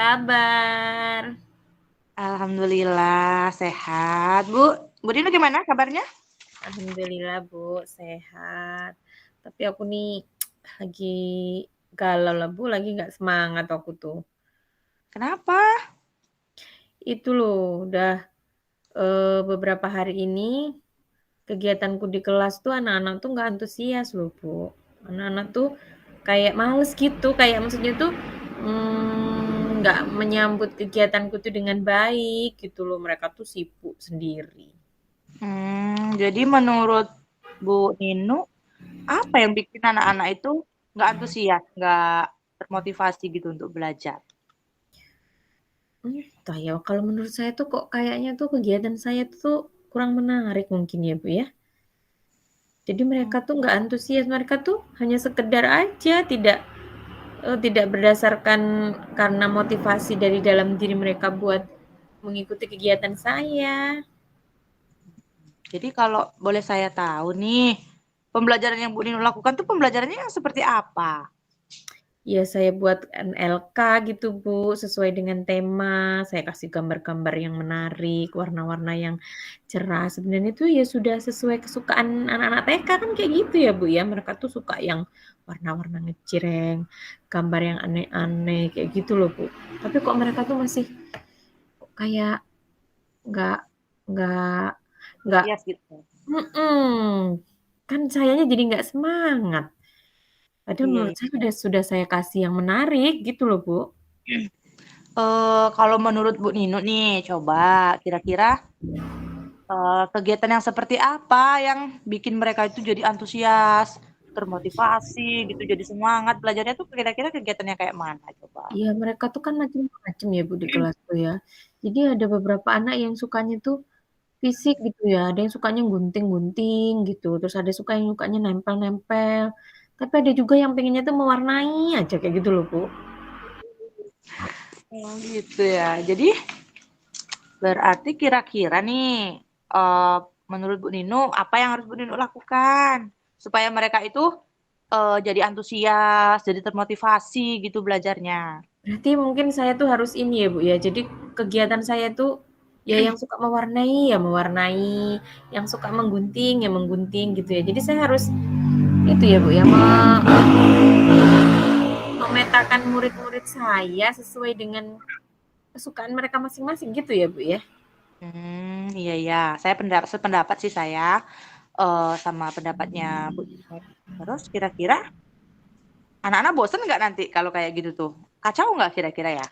kabar? Alhamdulillah sehat, Bu. Bu Dina gimana kabarnya? Alhamdulillah, Bu, sehat. Tapi aku nih lagi galau lah, Bu, lagi nggak semangat aku tuh. Kenapa? Itu loh, udah beberapa hari ini kegiatanku di kelas tuh anak-anak tuh nggak antusias loh, Bu. Anak-anak tuh kayak males gitu, kayak maksudnya tuh nggak menyambut kegiatanku tuh dengan baik gitu loh. Mereka tuh sibuk sendiri. Jadi menurut Bu Ninu, apa yang bikin anak-anak itu nggak antusias, nggak termotivasi gitu untuk belajar? Entah ya, kalau menurut saya tuh kok kayaknya tuh kegiatan saya tuh kurang menarik mungkin ya, Bu, ya. Jadi mereka tuh nggak antusias, mereka tuh hanya sekedar aja, tidak berdasarkan karena motivasi dari dalam diri mereka buat mengikuti kegiatan saya. Jadi kalau boleh saya tahu nih, pembelajaran yang Bu Ninu lakukan tuh pembelajarannya yang seperti apa? Ya saya buat NLK gitu, Bu, sesuai dengan tema, saya kasih gambar-gambar yang menarik, warna-warna yang cerah. Sebenarnya itu ya sudah sesuai kesukaan anak-anak TK kan kayak gitu ya, Bu, ya. Mereka tuh suka yang warna-warna ngejreng, gambar yang aneh-aneh, kayak gitu loh, Bu. Tapi kok mereka tuh masih kok kayak nggak nggak nggak Antusias gitu. kan sayanya jadi nggak semangat. Padahal Iya, menurut iya. saya sudah saya kasih yang menarik gitu loh, Bu. Kalau menurut Bu Ninu nih, coba kira-kira kegiatan yang seperti apa yang bikin mereka itu jadi antusias, termotivasi gitu, jadi semangat belajarnya tuh kira-kira kegiatannya kayak mana coba? Iya, mereka tuh kan macem-macem ya, Bu, di kelas tuh ya. Jadi ada beberapa anak yang sukanya tuh fisik gitu ya, ada yang sukanya gunting-gunting gitu, terus ada yang sukanya nempel-nempel, tapi ada juga yang pengennya tuh mewarnai aja kayak gitu loh, Bu. Oh gitu ya. Jadi berarti kira-kira nih, menurut Bu Ninu apa yang harus Bu Ninu lakukan supaya mereka itu, jadi antusias, jadi termotivasi gitu belajarnya? Berarti mungkin saya tuh harus ini ya, Bu, ya, jadi kegiatan saya tuh ya yang suka mewarnai ya mewarnai, yang suka menggunting ya menggunting gitu ya. Jadi saya harus itu ya, Bu, ya, memetakan murid-murid saya sesuai dengan kesukaan mereka masing-masing gitu ya, Bu, ya? Iya iya, sependapat sih saya, sama pendapatnya Bu Ninu. Terus kira-kira anak-anak bosen nggak nanti kalau kayak gitu tuh? Kacau nggak kira-kira ya?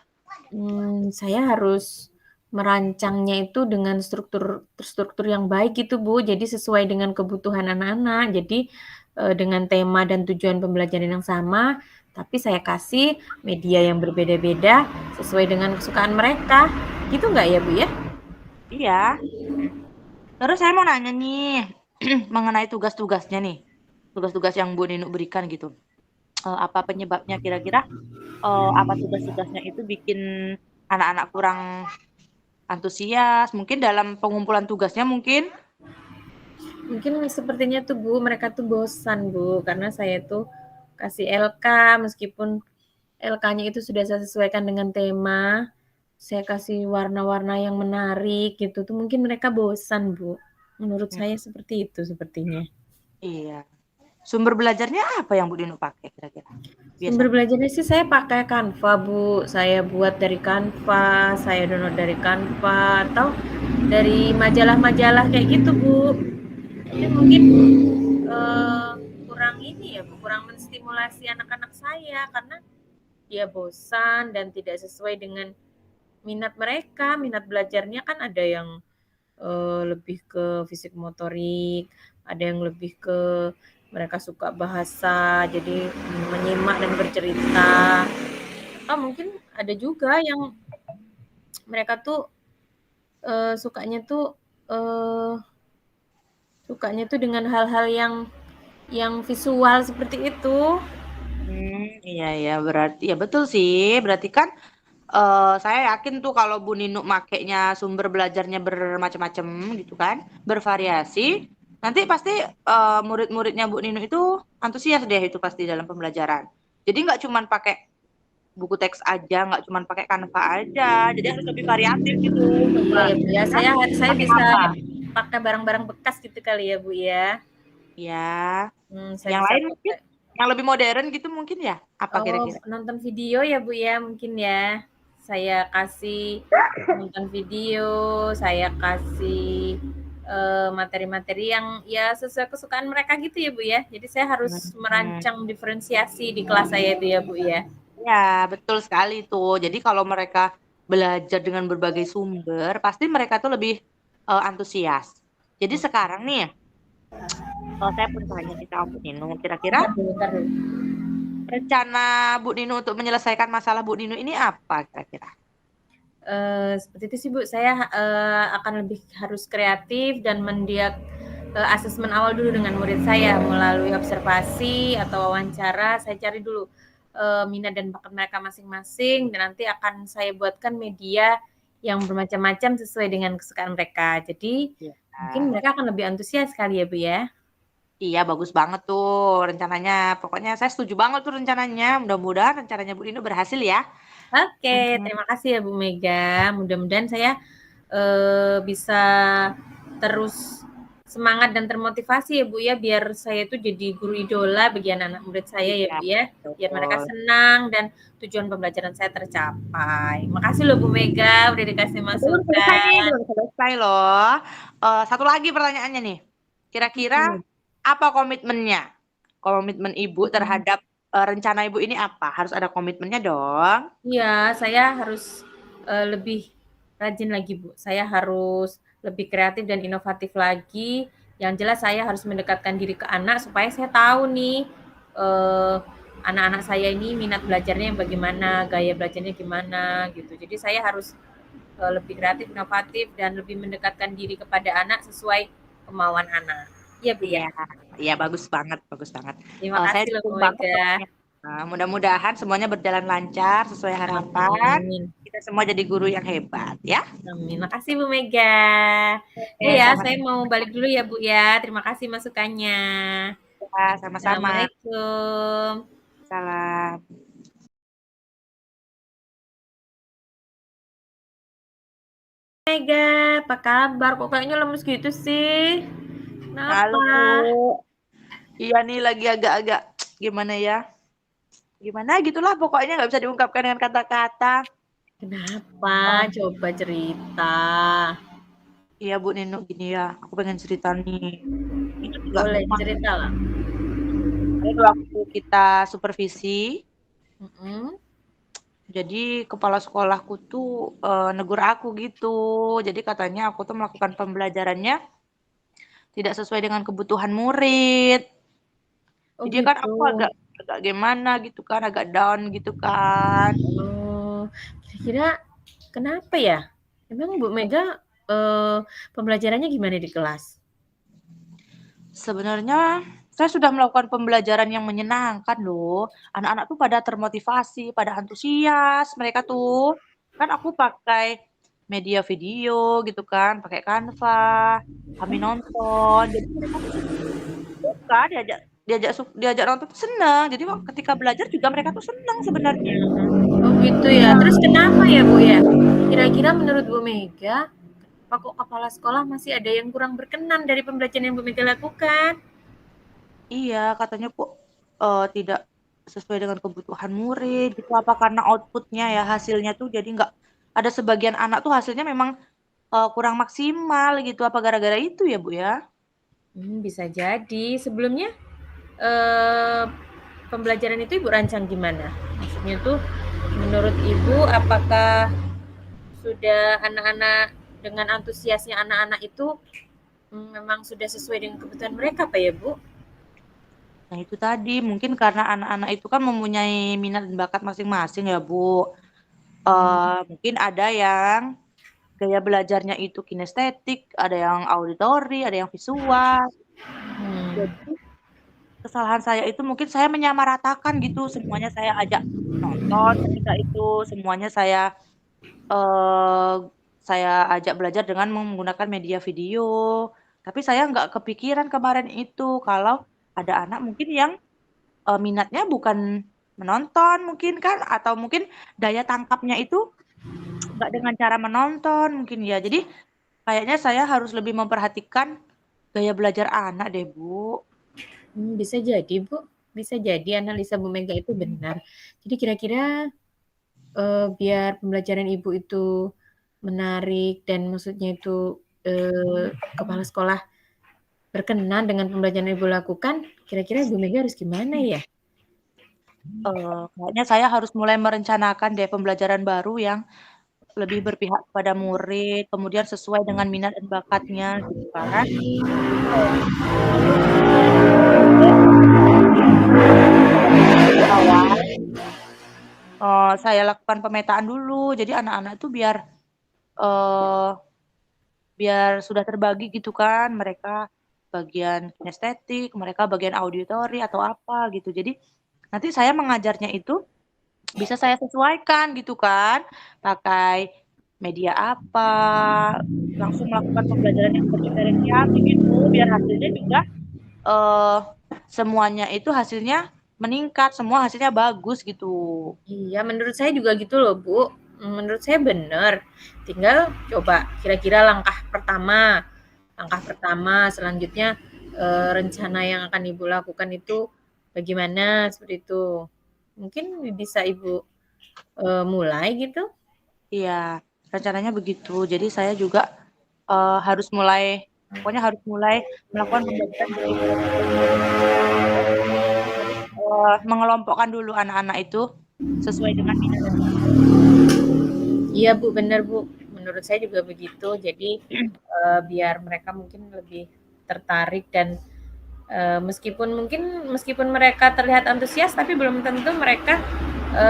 Saya harus merancangnya itu dengan struktur yang baik gitu, Bu. Jadi sesuai dengan kebutuhan anak-anak. Jadi, dengan tema dan tujuan pembelajaran yang sama, tapi saya kasih media yang berbeda-beda sesuai dengan kesukaan mereka. Gitu nggak ya, Bu, ya? Iya. Terus saya mau nanya nih, mengenai tugas-tugasnya nih. Tugas-tugas yang Bu Ninu berikan gitu. Apa penyebabnya kira-kira, apa tugas-tugasnya itu bikin anak-anak kurang antusias? Mungkin dalam pengumpulan tugasnya mungkin? Mungkin sepertinya tuh, Bu, mereka tuh bosan, Bu, karena saya tuh kasih LK meskipun LK-nya itu sudah saya sesuaikan dengan tema, saya kasih warna-warna yang menarik gitu tuh mungkin mereka bosan, Bu. Menurut Hmm, saya seperti itu sepertinya. iya. Sumber belajarnya apa yang Bu Ninu pakai kira-kira Sumber biasanya? belajarnya sih saya pakai Canva, Bu. Saya buat dari Canva, saya download dari Canva, atau dari majalah-majalah kayak gitu, Bu. Tapi mungkin eh, kurang ini ya, Bu, kurang menstimulasi anak-anak saya karena dia bosan dan tidak sesuai dengan minat mereka. Minat belajarnya kan ada yang lebih ke fisik motorik, ada yang lebih ke mereka suka bahasa, jadi menyimak dan bercerita. Atau mungkin ada juga yang mereka tuh sukanya tuh eh, sukanya tuh dengan hal-hal yang visual seperti itu. Iya iya, berarti ya betul sih, berarti kan, saya yakin tuh kalau Bu Ninu makainya sumber belajarnya bermacam-macam gitu kan, bervariasi, nanti pasti, murid-muridnya Bu Ninu itu antusias deh itu pasti dalam pembelajaran. Jadi nggak cuman pakai buku teks aja, nggak cuma pakai Canva aja. Jadi harus lebih variatif gitu. Iya Coba ya Bu ya, kira saya pakai bisa apa? pakai barang-barang bekas gitu kali ya Bu ya. Ya, Saya yang bisa lain mungkin pakai yang lebih modern gitu mungkin ya? Apa oh, kira-kira? nonton video ya Bu ya mungkin ya. Saya kasih nonton video, saya kasih, materi-materi yang ya sesuai kesukaan mereka gitu ya Bu ya. Jadi saya harus Hmm. merancang diferensiasi di kelas saya itu ya Bu ya. Ya, betul sekali tuh. Jadi kalau mereka belajar dengan berbagai sumber, pasti mereka tuh lebih antusias. Jadi sekarang nih, saya pun tanya nih sama Bu Ninu, kira-kira Entar dulu. rencana Bu Ninu untuk menyelesaikan masalah Bu Ninu ini apa kira-kira? Seperti itu sih Bu, saya akan lebih harus kreatif dan mendiak asesmen awal dulu dengan murid saya melalui observasi atau wawancara. Saya cari dulu minat dan bakat mereka masing-masing dan nanti akan saya buatkan media yang bermacam-macam sesuai dengan kesukaan mereka. Jadi Ya. mungkin mereka akan lebih antusias kali ya Bu ya. Iya, bagus banget tuh rencananya. Pokoknya saya setuju banget tuh rencananya. Mudah-mudahan rencananya Bu Ninu berhasil ya. Oke, Mhm. terima kasih ya Bu Mega. Mudah-mudahan saya bisa terus semangat dan termotivasi ya Bu ya, biar saya itu jadi guru idola bagi anak-anak murid saya ya Iya, Bu ya, biar mereka betul. senang dan tujuan pembelajaran saya tercapai. Makasih loh Bu Mega udah dikasih Belum selesai nih, masukan. belum selesai loh. Satu lagi pertanyaannya nih. Kira-kira apa komitmennya? Komitmen Ibu terhadap rencana Ibu ini apa? Harus ada komitmennya dong. Iya, saya harus lebih rajin lagi Bu. Saya harus lebih kreatif dan inovatif lagi. Yang jelas saya harus mendekatkan diri ke anak supaya saya tahu nih eh, anak-anak saya ini minat belajarnya yang bagaimana, gaya belajarnya gimana gitu. Jadi saya harus lebih kreatif, inovatif dan lebih mendekatkan diri kepada anak sesuai kemauan anak. Iya Bu Iya, ya. iya bagus banget, bagus banget. Terima Saya kasih loh dukung Bu banget Mega. pokoknya. Nah, mudah-mudahan semuanya berjalan lancar sesuai harapan. Amin. Kita semua jadi guru yang hebat ya. Amin. Makasih Bu Mega. Oke, Ya, saya sama-sama. mau balik dulu ya Bu ya. Terima kasih masukannya. Sama-sama. Assalamualaikum. Salam. Mega, apa kabar? Kok kayaknya lemes gitu sih? Halo, Kenapa? Bu. Iya nih lagi agak-agak gimana ya? Gimana gitulah pokoknya nggak bisa diungkapkan dengan kata-kata. Kenapa? Oh, Coba cerita. iya Bu Nino gini ya, aku pengen cerita nih. Ini juga Boleh sama. cerita lah. Kemarin waktu kita supervisi, Mm-mm. jadi kepala sekolahku tuh negur aku gitu. Jadi katanya aku tuh melakukan pembelajarannya tidak sesuai dengan kebutuhan murid. Oh Jadi kan gitu. aku agak agak gimana gitu kan, agak down gitu kan. Oh, kira-kira kenapa ya? Emang Bu Mega pembelajarannya gimana di kelas? Sebenarnya saya sudah melakukan pembelajaran yang menyenangkan loh. Anak-anak tuh pada termotivasi, pada antusias. Mereka tuh kan aku pakai media video gitu kan, pakai Canva, kami nonton. Jadi mereka tuh suka diajak diajak diajak nonton tuh seneng. Jadi ketika belajar juga mereka tuh seneng sebenarnya. Oh gitu ya. Terus kenapa ya Bu ya? Kira-kira menurut Bu Mega, apa kok kepala sekolah masih ada yang kurang berkenan dari pembelajaran yang Bu Mega lakukan? Iya, katanya kok tidak sesuai dengan kebutuhan murid gitu. Apa karena outputnya ya hasilnya tuh jadi nggak ada sebagian anak tuh hasilnya memang kurang maksimal gitu. Apa gara-gara itu ya Bu ya? Bisa jadi. Sebelumnya eh, pembelajaran itu Ibu rancang gimana? Maksudnya tuh menurut Ibu apakah sudah anak-anak dengan antusiasnya anak-anak itu memang sudah sesuai dengan kebutuhan mereka Pak ya Bu? Nah itu tadi mungkin karena anak-anak itu kan mempunyai minat dan bakat masing-masing ya Bu. Mungkin ada yang gaya belajarnya itu kinestetik, ada yang auditori, ada yang visual. Hmm. Jadi kesalahan saya itu mungkin saya menyamaratakan gitu, semuanya saya ajak nonton ketika itu, semuanya eh, saya ajak belajar dengan menggunakan media video. Tapi saya nggak kepikiran kemarin itu kalau ada anak mungkin yang minatnya bukan menonton mungkin kan, atau mungkin daya tangkapnya itu nggak dengan cara menonton mungkin ya. Jadi kayaknya saya harus lebih memperhatikan gaya belajar anak deh, Bu. Bisa jadi, Bu. Bisa jadi analisa Bu Mega itu benar. Jadi kira-kira, biar pembelajaran Ibu itu menarik dan maksudnya itu, kepala sekolah berkenan dengan pembelajaran yang Ibu lakukan, kira-kira Bu Mega harus gimana ya? Kayaknya saya harus mulai merencanakan deh pembelajaran baru yang lebih berpihak kepada murid, kemudian sesuai dengan minat dan bakatnya gitu kan. Di awal, saya lakukan pemetaan dulu, jadi anak-anak tuh eee, biar sudah terbagi gitu kan, mereka bagian kinestetik, mereka bagian auditori atau apa gitu. Jadi nanti saya mengajarnya itu bisa saya sesuaikan gitu kan, pakai media apa, langsung melakukan pembelajaran yang berdiferensiasi gitu, biar hasilnya juga, eee, semuanya itu hasilnya meningkat, semua hasilnya bagus gitu. Iya, menurut saya juga gitu loh, Bu. Menurut saya benar. Tinggal coba kira-kira langkah pertama selanjutnya, rencana yang akan Ibu lakukan itu bagaimana, seperti itu. Mungkin bisa Ibu, mulai gitu? Iya, rencananya begitu. Jadi saya juga, harus mulai pokoknya harus mulai melakukan pembelajaran berdiferensiasi, mengelompokkan dulu anak-anak itu sesuai dengan minat dan bakat. Iya, Bu, benar, Bu. Menurut saya juga begitu. Jadi, biar mereka mungkin lebih tertarik dan, meskipun mereka terlihat antusias, tapi belum tentu mereka,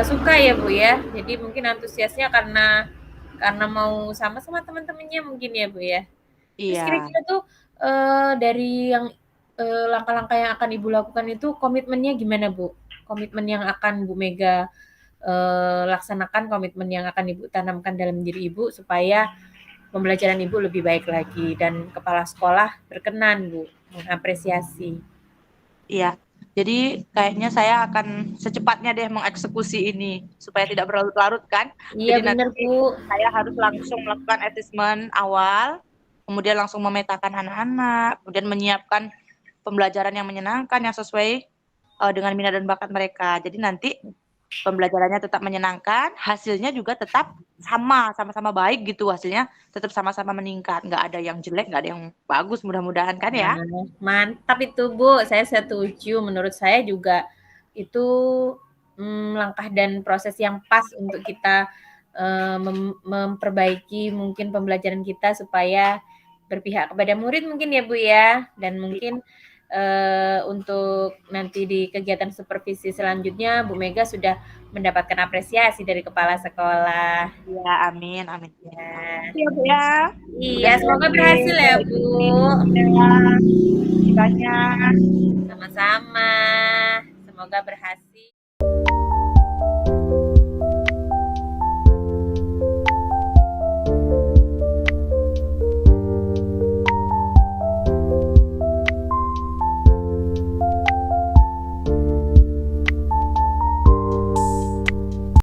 suka ya, Bu, ya. Jadi mungkin antusiasnya karena mau sama-sama teman-temannya mungkin ya, Bu, ya. Terus Iya, kira-kira tuh, dari yang, langkah-langkah yang akan Ibu lakukan itu komitmennya gimana, Bu? Komitmen yang akan Bu Mega, laksanakan, komitmen yang akan Ibu tanamkan dalam diri Ibu supaya pembelajaran Ibu lebih baik lagi dan kepala sekolah berkenan, Bu, mengapresiasi. iya. Jadi kayaknya saya akan secepatnya deh mengeksekusi ini supaya tidak berlarut-larut kan. Iya Jadi bener, nanti Bu. saya harus langsung melakukan asesmen awal, kemudian langsung memetakan anak-anak, kemudian menyiapkan pembelajaran yang menyenangkan yang sesuai, dengan minat dan bakat mereka. Jadi nanti pembelajarannya tetap menyenangkan, hasilnya juga tetap sama-sama baik gitu, hasilnya tetap sama-sama meningkat, nggak ada yang jelek, nggak ada yang bagus, mudah-mudahan kan ya? Nah, mantap itu, Bu. Saya setuju. Menurut saya juga itu, langkah dan proses yang pas untuk kita, memperbaiki mungkin pembelajaran kita supaya berpihak kepada murid mungkin ya, Bu, ya. Dan mungkin, untuk nanti di kegiatan supervisi selanjutnya Bu Mega sudah mendapatkan apresiasi dari kepala sekolah. Iya, amin amin. Ya. Makasih ya, Bu, ya, Iya, udah semoga sharing berhasil ya, soal Bu. ini. Ya, makasih banyak. Sama-sama. Semoga berhasil.